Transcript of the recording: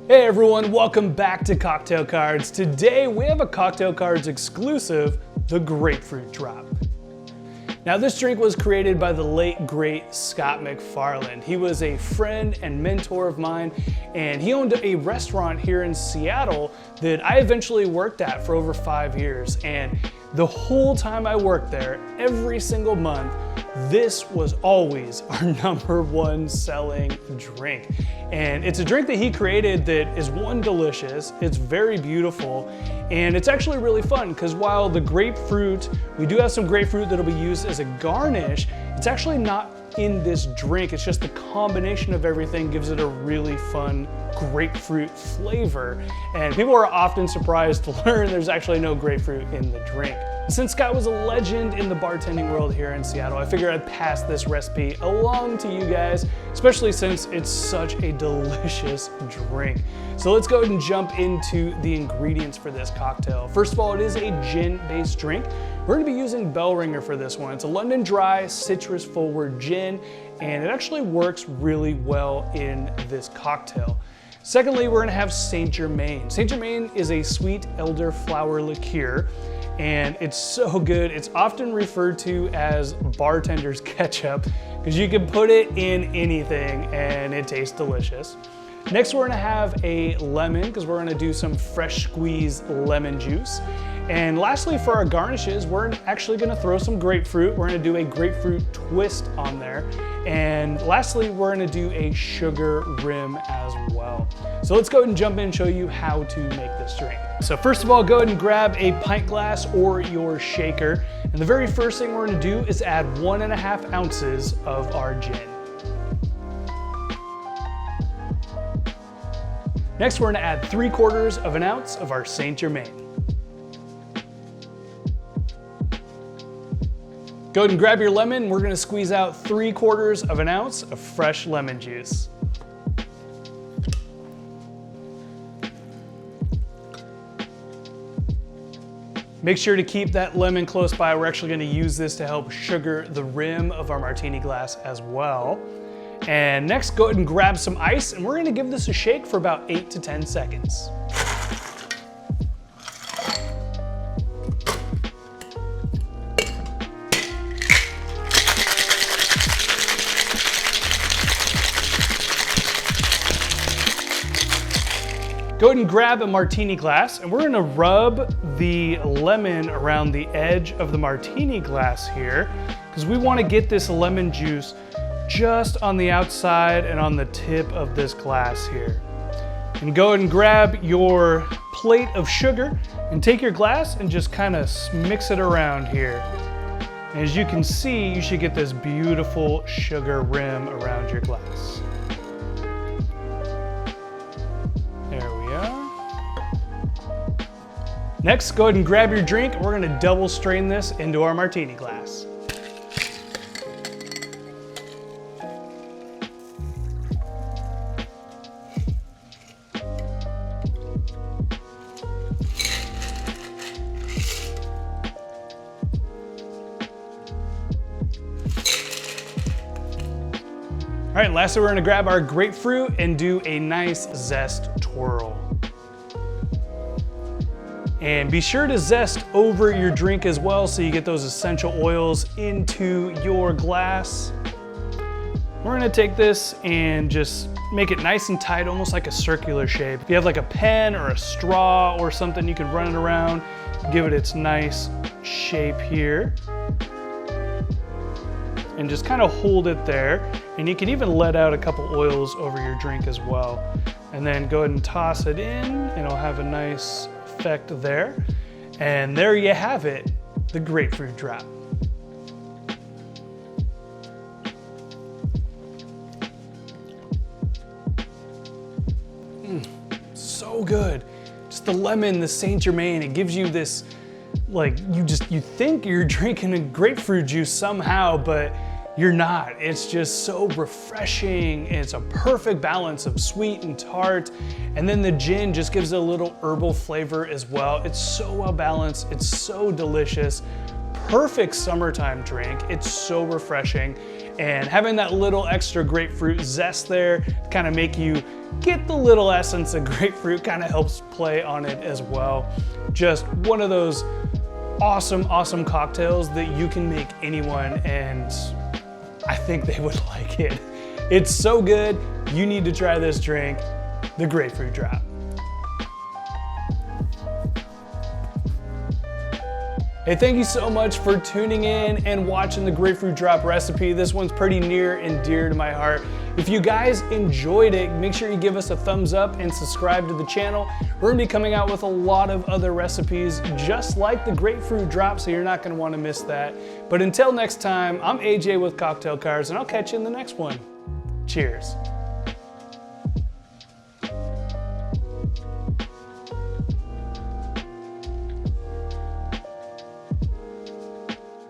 Hey everyone, welcome back to Cocktail Cards. Today we have a Cocktail Cards exclusive, the Grapefruit Drop. Now this drink was created by the late great Scott McFarland. He was a friend and mentor of mine, and he owned a restaurant here in Seattle that I eventually worked at for over 5 years. And the whole time I worked there, every single month, this was always our #1 selling drink. And it's a drink that he created that is delicious, it's very beautiful, and it's actually really fun because while the grapefruit, we do have some grapefruit that'll be used as a garnish, it's actually not in this drink. It's just the combination of everything gives it a really fun grapefruit flavor. And people are often surprised to learn there's actually no grapefruit in the drink. Since Scott was a legend in the bartending world here in Seattle, I figured I'd pass this recipe along to you guys, especially since it's such a delicious drink. So let's go ahead and jump into the ingredients for this cocktail. First of all, it is a gin-based drink. We're gonna be using Bell Ringer for this one. It's a London Dry, citrus-forward gin, and it actually works really well in this cocktail. Secondly, we're gonna have Saint Germain. Saint Germain is a sweet elderflower liqueur, and it's so good. It's often referred to as bartender's ketchup because you can put it in anything and it tastes delicious. Next, we're gonna have a lemon because we're gonna do some fresh squeezed lemon juice. And lastly, for our garnishes, we're actually gonna throw some grapefruit. We're gonna do a grapefruit twist on there. And lastly, we're gonna do a sugar rim as well. So let's go ahead and jump in and show you how to make this drink. So first of all, go ahead and grab a pint glass or your shaker. And the very first thing we're gonna do is add 1.5 ounces of our gin. Next, we're gonna add 3/4 of an ounce of our Saint Germain. Go ahead and grab your lemon. We're gonna squeeze out 3/4 of an ounce of fresh lemon juice. Make sure to keep that lemon close by. We're actually gonna use this to help sugar the rim of our martini glass as well. And next, go ahead and grab some ice, and we're gonna give this a shake for about 8 to 10 seconds. Go ahead and grab a martini glass, and we're gonna rub the lemon around the edge of the martini glass here, because we wanna get this lemon juice just on the outside and on the tip of this glass here. And go ahead and grab your plate of sugar and take your glass and just kind of mix it around here. And as you can see, you should get this beautiful sugar rim around your glass. Next, go ahead and grab your drink. We're gonna double strain this into our martini glass. All right, lastly, we're gonna grab our grapefruit and do a nice zest twirl. And be sure to zest over your drink as well so you get those essential oils into your glass. We're gonna take this and just make it nice and tight, almost like a circular shape. If you have like a pen or a straw or something, you can run it around, give it its nice shape here. And just kind of hold it there. And you can even let out a couple oils over your drink as well. And then go ahead and toss it in, and it'll have a nice effect there. And there you have it, the grapefruit drop. So good. Just the lemon, the Saint Germain, it gives you this, like, you think you're drinking a grapefruit juice somehow, but you're not. It's just so refreshing. It's a perfect balance of sweet and tart. And then the gin just gives it a little herbal flavor as well. It's so well balanced. It's so delicious. perfect summertime drink. It's so refreshing, and having that little extra grapefruit zest there to kind of make you get the little essence of grapefruit kind of helps play on it as well. Just one of those awesome, awesome cocktails that you can make anyone, and I think they would like it. It's so good. You need to try this drink, the Grapefruit Drop. Hey, thank you so much for tuning in and watching the Grapefruit Drop recipe. This one's pretty near and dear to my heart. If you guys enjoyed it, make sure you give us a thumbs up and subscribe to the channel. We're gonna be coming out with a lot of other recipes just like the Grapefruit Drop, so you're not gonna wanna miss that. But until next time, I'm AJ with Cocktail Cards, and I'll catch you in the next one. Cheers.